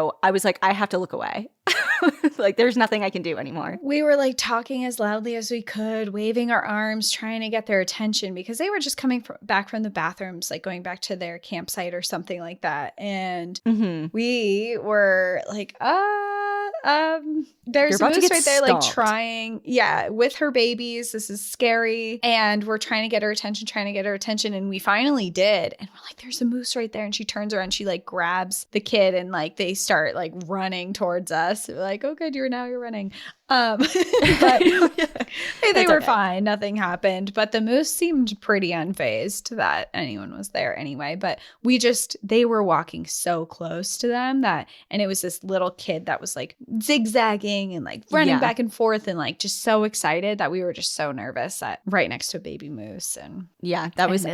like, I have to look away. Like there's nothing I can do anymore. We were like talking as loudly as we could, waving our arms, trying to get their attention because they were just coming back from the bathrooms, like going back to their campsite or something like that. And we were like, There's a about to moose get right there, like stomped. trying, with her babies. This is scary. And we're trying to get her attention. And we finally did. And we're like, there's a moose right there. And she turns around, she like grabs the kid and like they start like running towards us. We're like, oh, good, you're running. But they were okay. fine. Nothing happened. But the moose seemed pretty unfazed that anyone was there anyway. But they were walking so close to them and it was this little kid that was like zigzagging and like running back and forth and like just so excited that we were just so nervous right next to a baby moose. And yeah, that was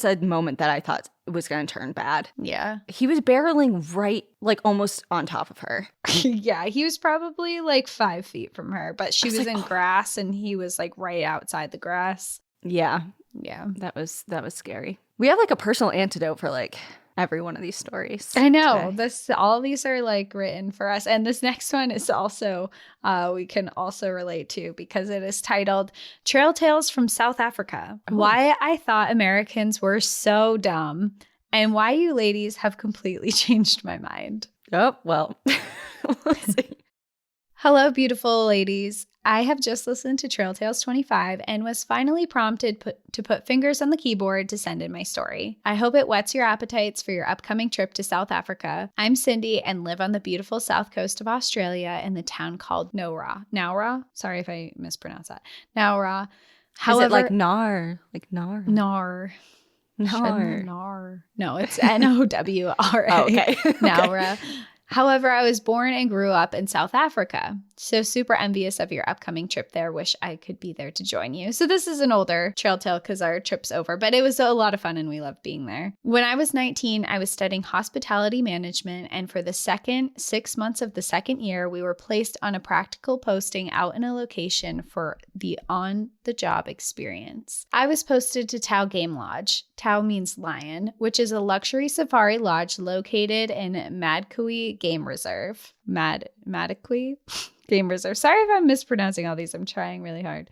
a moment that I thought was going to turn bad. yeah. He was barreling right, like almost on top of her. Yeah, he was probably like 5 feet from her, but she was in grass and he was like right outside the grass. Yeah. Yeah. That was scary. We have like a personal antidote for like every one of these stories. I know. today. All these are like written for us. And this next one is also we can also relate to because it is titled Trail Tales from South Africa. Oh. Why I thought Americans were so dumb and why you ladies have completely changed my mind. Oh, well. Let's see. Hello, beautiful ladies. I have just listened to Trail Tales 25 and was finally prompted to put fingers on the keyboard to send in my story. I hope it whets your appetites for your upcoming trip to South Africa. I'm Cindy and live on the beautiful south coast of Australia in the town called Nowra. Sorry if I mispronounced that. Nowra. Is it like Nar? Like Nar? Nar. Nar. No, it's Nowra. Oh, okay. Nowra. However, I was born and grew up in South Africa. So super envious of your upcoming trip there. Wish I could be there to join you. So this is an older trail tale because our trip's over, but it was a lot of fun and we loved being there. When I was 19, I was studying hospitality management. And for the second 6 months of the second year, we were placed on a practical posting out in a location for the on-the-job experience. I was posted to Tau Game Lodge. Tau means lion, which is a luxury safari lodge located in Madikwe Game Reserve. Madikwe Game Reserve. Sorry if I'm mispronouncing all these. I'm trying really hard.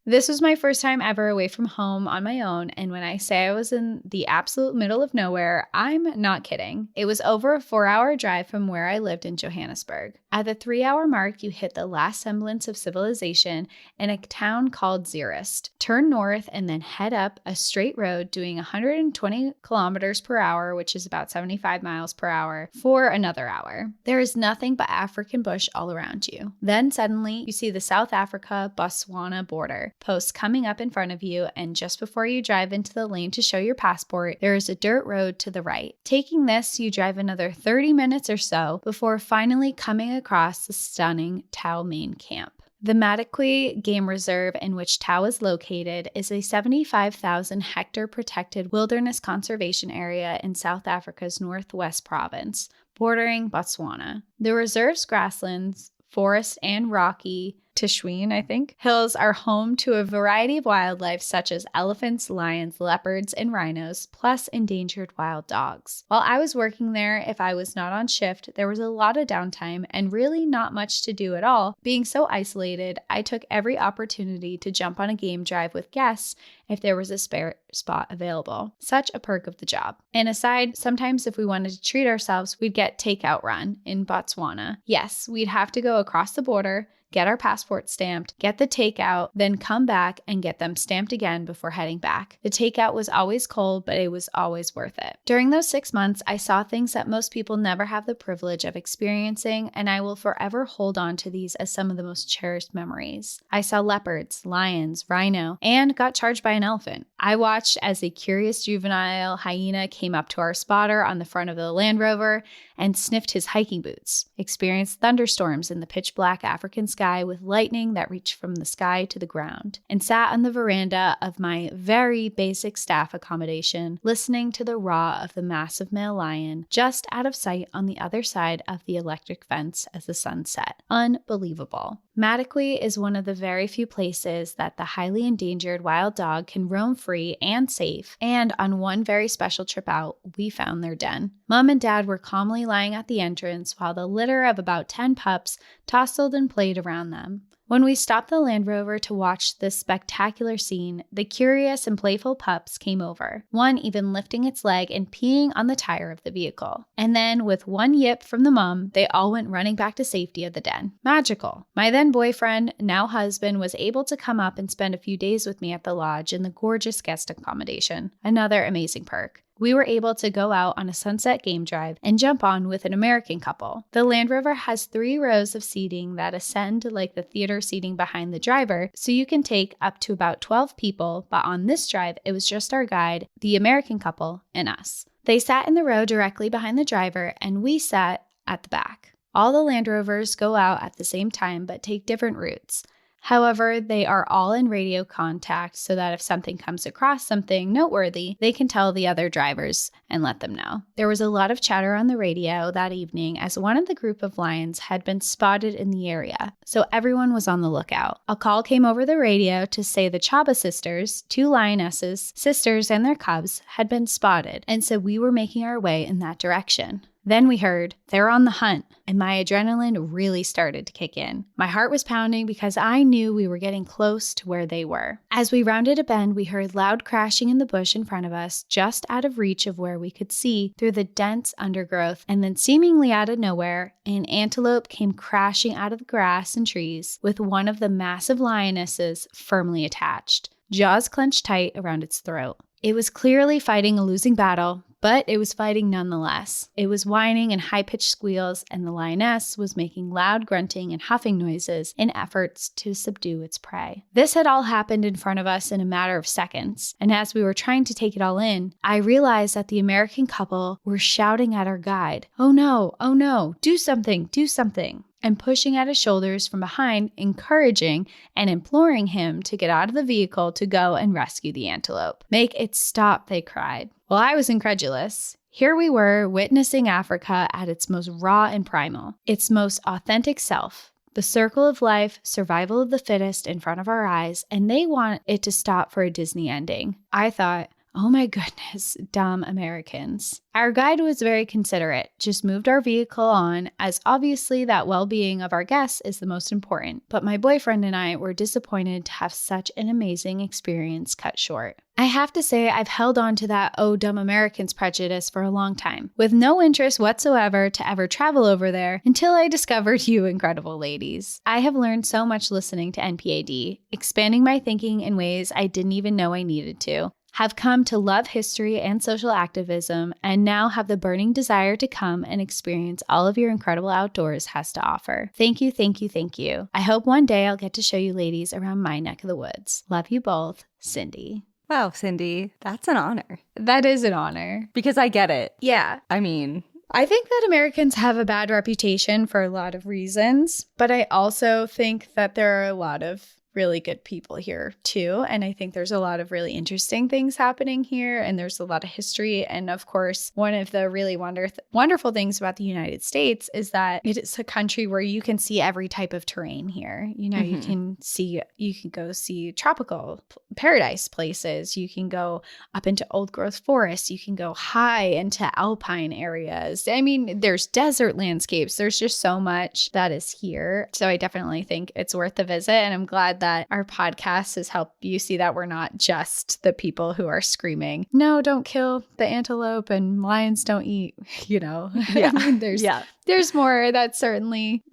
This was my first time ever away from home on my own, and when I say I was in the absolute middle of nowhere, I'm not kidding. It was over a 4-hour drive from where I lived in Johannesburg. At the 3-hour mark, you hit the last semblance of civilization in a town called Zeerust. Turn north and then head up a straight road doing 120 kilometers per hour, which is about 75 miles per hour, for another hour. There is nothing but African bush all around you. Then suddenly, you see the South Africa-Botswana border post coming up in front of you, and just before you drive into the lane to show your passport, there is a dirt road to the right. Taking this, you drive another 30 minutes or so before finally coming across the stunning Tau main camp. The Madikwe Game Reserve, in which Tau is located, is a 75,000 hectare protected wilderness conservation area in South Africa's northwest province, bordering Botswana. The reserve's grasslands, forests, and rocky Tishween, I think, hills are home to a variety of wildlife such as elephants, lions, leopards, and rhinos, plus endangered wild dogs. While I was working there, if I was not on shift, there was a lot of downtime and really not much to do at all. Being so isolated, I took every opportunity to jump on a game drive with guests if there was a spare spot available. Such a perk of the job. And aside, sometimes if we wanted to treat ourselves, we'd get takeout run in Botswana. Yes, we'd have to go across the border, get our passport stamped, get the takeout, then come back and get them stamped again before heading back. The takeout was always cold, but it was always worth it. During those 6 months, I saw things that most people never have the privilege of experiencing, and I will forever hold on to these as some of the most cherished memories. I saw leopards, lions, rhino, and got charged by an elephant. I watched as a curious juvenile hyena came up to our spotter on the front of the Land Rover and sniffed his hiking boots, experienced thunderstorms in the pitch black African sky with lightning that reached from the sky to the ground, and sat on the veranda of my very basic staff accommodation, listening to the roar of the massive male lion just out of sight on the other side of the electric fence as the sun set. Unbelievable. Madikwe is one of the very few places that the highly endangered wild dog can roam free and safe, and on one very special trip out, we found their den. Mom and Dad were calmly lying at the entrance while the litter of about 10 pups tousled and played around them. When we stopped the Land Rover to watch this spectacular scene, the curious and playful pups came over, one even lifting its leg and peeing on the tire of the vehicle. And then, with one yip from the mom, they all went running back to safety of the den. Magical. My then boyfriend, now husband, was able to come up and spend a few days with me at the lodge in the gorgeous guest accommodation. Another amazing perk. We were able to go out on a sunset game drive and jump on with an American couple. The Land Rover has 3 rows of seating that ascend like the theater seating behind the driver, so you can take up to about 12 people, but on this drive, it was just our guide, the American couple, and us. They sat in the row directly behind the driver, and we sat at the back. All the Land Rovers go out at the same time, but take different routes. However, they are all in radio contact so that if something comes across something noteworthy, they can tell the other drivers and let them know. There was a lot of chatter on the radio that evening as one of the group of lions had been spotted in the area, so everyone was on the lookout. A call came over the radio to say the Chaba sisters, 2 lionesses, sisters and their cubs, had been spotted, and so we were making our way in that direction. Then we heard, "They're on the hunt," and my adrenaline really started to kick in. My heart was pounding because I knew we were getting close to where they were. As we rounded a bend, we heard loud crashing in the bush in front of us, just out of reach of where we could see through the dense undergrowth, and then seemingly out of nowhere, an antelope came crashing out of the grass and trees with one of the massive lionesses firmly attached, jaws clenched tight around its throat. It was clearly fighting a losing battle, but it was fighting nonetheless. It was whining in high-pitched squeals, and the lioness was making loud grunting and huffing noises in efforts to subdue its prey. This had all happened in front of us in a matter of seconds, and as we were trying to take it all in, I realized that the American couple were shouting at our guide, "Oh no, do something, do something," and pushing at his shoulders from behind, encouraging and imploring him to get out of the vehicle to go and rescue the antelope. "Make it stop," they cried. Well, I was incredulous. Here we were, witnessing Africa at its most raw and primal, its most authentic self. The circle of life, survival of the fittest in front of our eyes, and they want it to stop for a Disney ending. I thought, oh my goodness, dumb Americans. Our guide was very considerate, just moved our vehicle on, as obviously that well-being of our guests is the most important. But my boyfriend and I were disappointed to have such an amazing experience cut short. I have to say I've held on to that "oh, dumb Americans" prejudice for a long time, with no interest whatsoever to ever travel over there until I discovered you incredible ladies. I have learned so much listening to NPAD, expanding my thinking in ways I didn't even know I needed to. Have come to love history and social activism, and now have the burning desire to come and experience all of your incredible outdoors has to offer. Thank you, thank you, thank you. I hope one day I'll get to show you ladies around my neck of the woods. Love you both, Cindy. Wow, Cindy, that's an honor. That is an honor. Because I get it. Yeah. I mean, I think that Americans have a bad reputation for a lot of reasons, but I also think that there are a lot of really good people here too. And I think there's a lot of really interesting things happening here, and there's a lot of history. And of course, one of the really wonderful things about the United States is that it is a country where you can see every type of terrain here. You know, you can go see tropical paradise places. You can go up into old growth forests. You can go high into alpine areas. I mean, there's desert landscapes. There's just so much that is here. So I definitely think it's worth the visit. And I'm glad that our podcast has helped you see that we're not just the people who are screaming, "No, don't kill the antelope," and "lions don't eat," you know. Yeah. I mean, there's more that certainly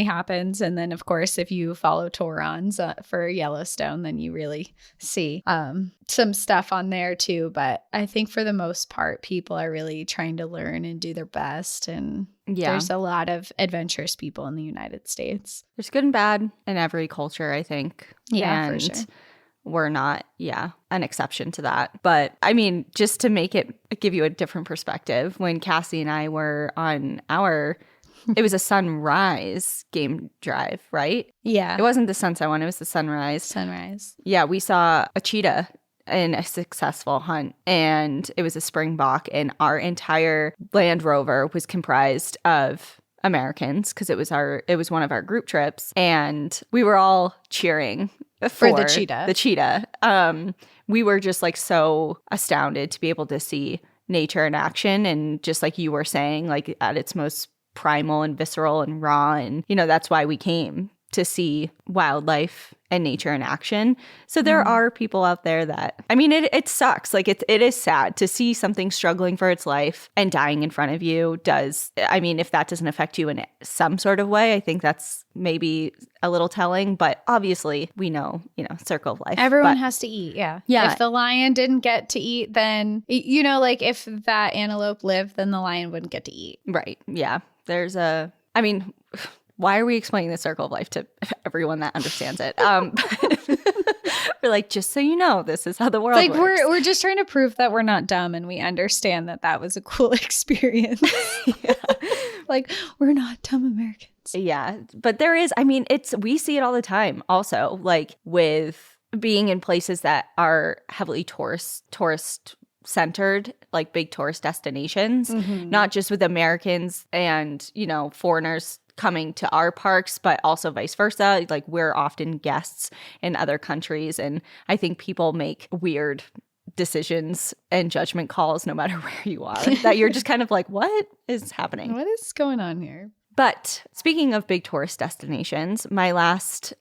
happens. And then, of course, if you follow Torons for Yellowstone, then you really see some stuff on there too. But I think for the most part, people are really trying to learn and do their best. And there's a lot of adventurous people in the United States. There's good and bad in every culture, I think. Yeah, and for sure. We're not, an exception to that. But I mean, just to give you a different perspective, when Cassie and I were on it was a sunrise game drive, right? Yeah. It wasn't the sunset one, it was the sunrise. Sunrise. Yeah, we saw a cheetah in a successful hunt, and it was a springbok, and our entire Land Rover was comprised of Americans because it was one of our group trips, and we were all cheering for the cheetah. The cheetah. We were just like so astounded to be able to see nature in action, and just like you were saying, like at its most primal and visceral and raw, and that's why we came to see wildlife and nature in action. So there are people out there that, I mean, it sucks. Like it is sad to see something struggling for its life and dying in front of you does. I mean, if that doesn't affect you in some sort of way, I think that's maybe a little telling, but obviously we know, circle of life. Everyone has to eat. Yeah. Yeah. If the lion didn't get to eat, then, like if that antelope lived, then the lion wouldn't get to eat. Right. Yeah. I mean, why are we explaining the circle of life to everyone that understands it? We're like, just so you know, this is how the world works. We're just trying to prove that we're not dumb and we understand that was a cool experience. Like, we're not dumb Americans. Yeah. But there is, I mean, we see it all the time also, like with being in places that are heavily tourist centered, like big tourist destinations, not just with Americans and, foreigners coming to our parks, but also vice versa. Like we're often guests in other countries. And I think people make weird decisions and judgment calls no matter where you are, that you're just kind of like, what is happening? What is going on here? But speaking of big tourist destinations, my last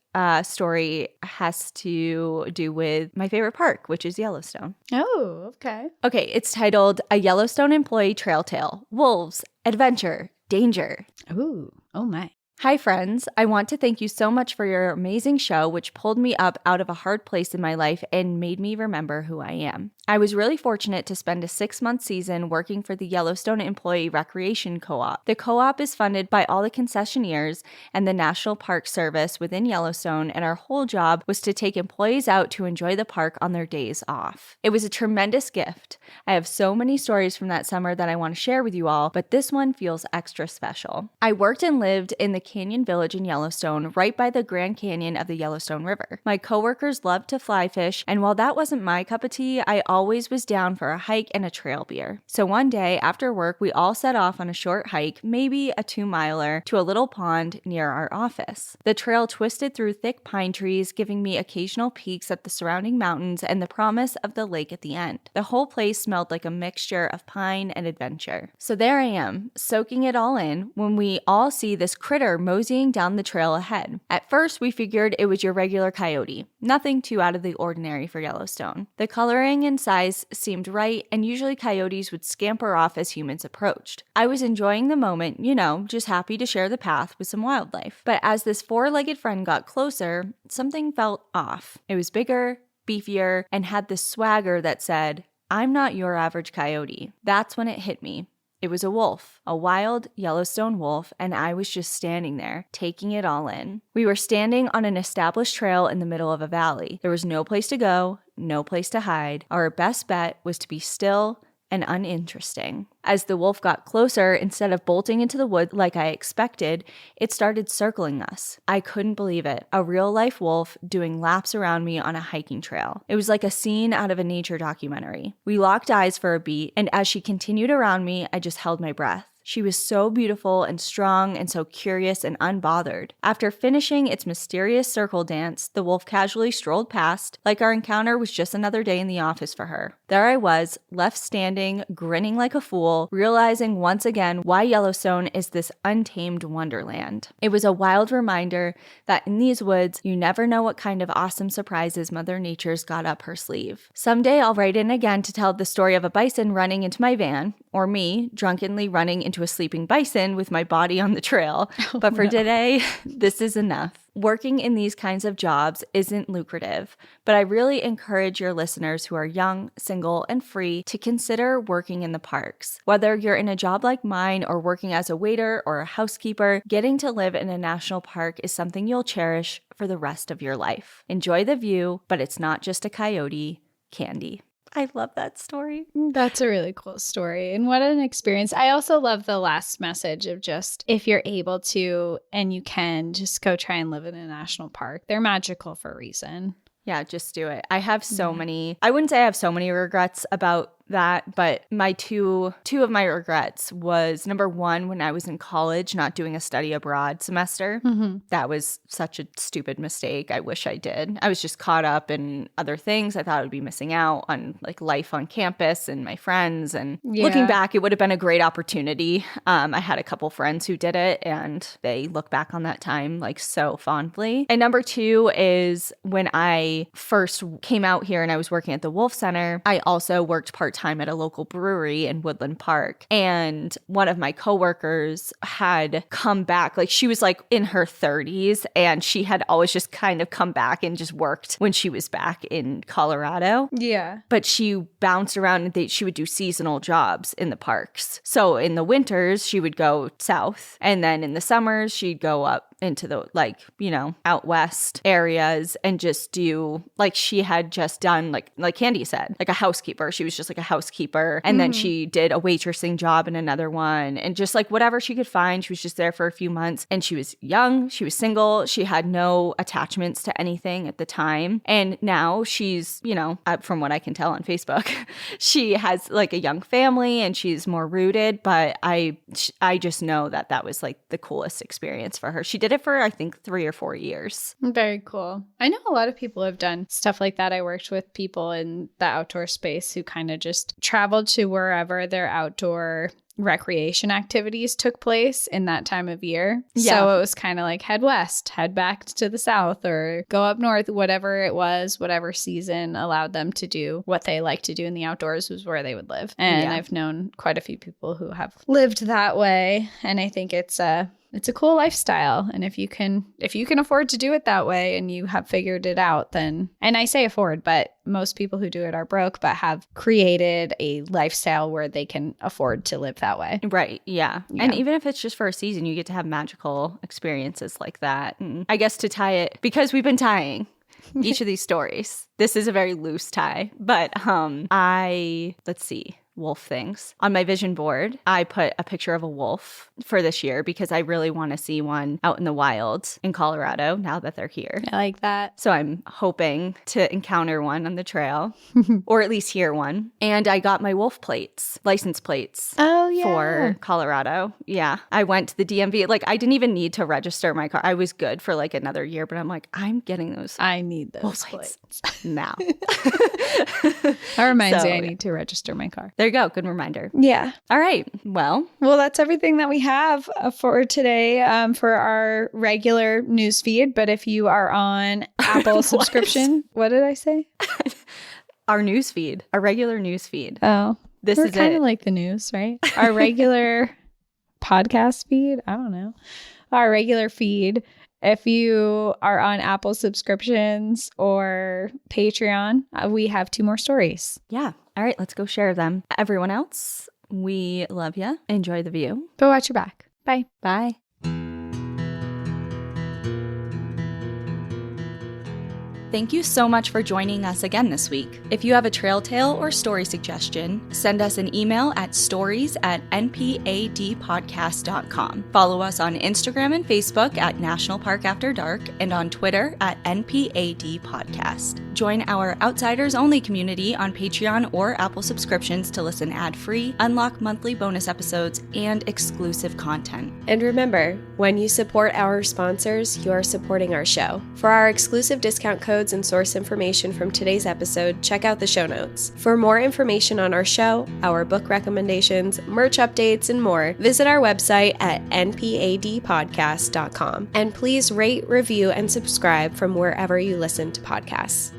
story has to do with my favorite park, which is Yellowstone. Oh, okay. Okay, it's titled A Yellowstone Employee Trail Tale, Wolves, Adventure, Danger. Ooh, oh my. Hi, friends. I want to thank you so much for your amazing show, which pulled me up out of a hard place in my life and made me remember who I am. I was really fortunate to spend a 6-month season working for the Yellowstone Employee Recreation Co-op. The co-op is funded by all the concessionaires and the National Park Service within Yellowstone, and our whole job was to take employees out to enjoy the park on their days off. It was a tremendous gift. I have so many stories from that summer that I want to share with you all, but this one feels extra special. I worked and lived in the Canyon Village in Yellowstone, right by the Grand Canyon of the Yellowstone River. My coworkers loved to fly fish, and while that wasn't my cup of tea, I always was down for a hike and a trail beer. So one day after work, we all set off on a short hike, maybe a 2-miler, to a little pond near our office. The trail twisted through thick pine trees, giving me occasional peeks at the surrounding mountains and the promise of the lake at the end. The whole place smelled like a mixture of pine and adventure. So there I am, soaking it all in, when we all see this critter moseying down the trail ahead. At first, we figured it was your regular coyote. Nothing too out of the ordinary for Yellowstone. The coloring and size seemed right, and usually coyotes would scamper off as humans approached. I was enjoying the moment, just happy to share the path with some wildlife. But as this 4-legged friend got closer, something felt off. It was bigger, beefier, and had this swagger that said, "I'm not your average coyote." That's when it hit me. It was a wolf, a wild Yellowstone wolf, and I was just standing there, taking it all in. We were standing on an established trail in the middle of a valley. There was no place to go, no place to hide. Our best bet was to be still and uninteresting. As the wolf got closer, instead of bolting into the wood like I expected, it started circling us. I couldn't believe it. A real-life wolf doing laps around me on a hiking trail. It was like a scene out of a nature documentary. We locked eyes for a beat, and as she continued around me, I just held my breath. She was so beautiful and strong and so curious and unbothered. After finishing its mysterious circle dance, the wolf casually strolled past, like our encounter was just another day in the office for her. There I was, left standing, grinning like a fool, realizing once again why Yellowstone is this untamed wonderland. It was a wild reminder that in these woods, you never know what kind of awesome surprises Mother Nature's got up her sleeve. Someday I'll write in again to tell the story of a bison running into my van, or me drunkenly running into a sleeping bison with my body on the trail. But for today, this is enough. Working in these kinds of jobs isn't lucrative, but I really encourage your listeners who are young, single, and free to consider working in the parks. Whether you're in a job like mine or working as a waiter or a housekeeper, getting to live in a national park is something you'll cherish for the rest of your life. Enjoy the view, but it's not just a coyote, Candy. I love that story. That's a really cool story. And what an experience. I also love the last message of just, if you're able to and you can, just go try and live in a national park. They're magical for a reason. Yeah, just do it. I have so many, I wouldn't say I have so many regrets about that, but my two of my regrets was, number one, when I was in college, not doing a study abroad semester. That was such a stupid mistake. I wish I did. I was just caught up in other things. I thought I would be missing out on like life on campus and my friends. And looking back, it would have been a great opportunity. I had a couple friends who did it, and they look back on that time like so fondly. And number two is when I first came out here and I was working at the Wolf Center, I also worked part-time at a local brewery in Woodland Park. And one of my coworkers had come back, like she was like in her 30s, and she had always just kind of come back and just worked when she was back in Colorado. Yeah. But she bounced around and she would do seasonal jobs in the parks. So in the winters, she would go south. And then in the summers, she'd go up into the, like, you know, out west areas and just do, like, she had just done, like Candy said, like a housekeeper. She was just like a housekeeper. And then she did a waitressing job in another one, and just like whatever she could find. She was just there for a few months, and she was young. She was single. She had no attachments to anything at the time. And now she's, you know, from what I can tell on Facebook, she has like a young family and she's more rooted. But I just know that that was like the coolest experience for her. She did it for, I think, 3 or 4 years. Very cool. I know a lot of people have done stuff like that. I worked with people in the outdoor space who kind of just traveled to wherever their outdoor recreation activities took place in that time of year. Yeah. So it was kind of like head west, head back to the south, or go up north, whatever it was, whatever season allowed them to do what they like to do in the outdoors was where they would live. And I've known quite a few people who have lived that way. And I think it's a cool lifestyle. And if you can afford to do it that way and you have figured it out, then, and I say afford, but most people who do it are broke, but have created a lifestyle where they can afford to live that way. Right. Yeah. And even if it's just for a season, you get to have magical experiences like that. And I guess to tie it, because we've been tying each of these stories, this is a very loose tie, but let's see. Wolf things. On my vision board, I put a picture of a wolf for this year because I really want to see one out in the wild in Colorado now that they're here. I like that. So I'm hoping to encounter one on the trail or at least hear one. And I got my wolf plates, license plates. Oh, yeah. For Colorado. Yeah. I went to the DMV. Like, I didn't even need to register my car. I was good for like another year, but I'm like, I'm getting those. I need those wolf plates now. That reminds me, I need to register my car. There you go. Good reminder. Yeah. All right. Well, that's everything that we have for today for our regular news feed. But if you are on Apple subscription, what did I say? Our news feed, our regular news feed. Oh, this we're is kind it. of like the news, right? Our regular podcast feed. I don't know. Our regular feed. If you are on Apple subscriptions or Patreon, we have 2 more stories. Yeah. All right. Let's go share them. Everyone else, we love you. Enjoy the view. But watch your back. Bye. Bye. Thank you so much for joining us again this week. If you have a trail tale or story suggestion, send us an email at stories@npadpodcast.com. Follow us on Instagram and Facebook at National Park After Dark and on Twitter at NPAD Podcast. Join our Outsiders Only community on Patreon or Apple subscriptions to listen ad-free, unlock monthly bonus episodes, and exclusive content. And remember, when you support our sponsors, you are supporting our show. For our exclusive discount codes and source information from today's episode, check out the show notes. For more information on our show, our book recommendations, merch updates, and more, visit our website at npadpodcast.com. And please rate, review, and subscribe from wherever you listen to podcasts.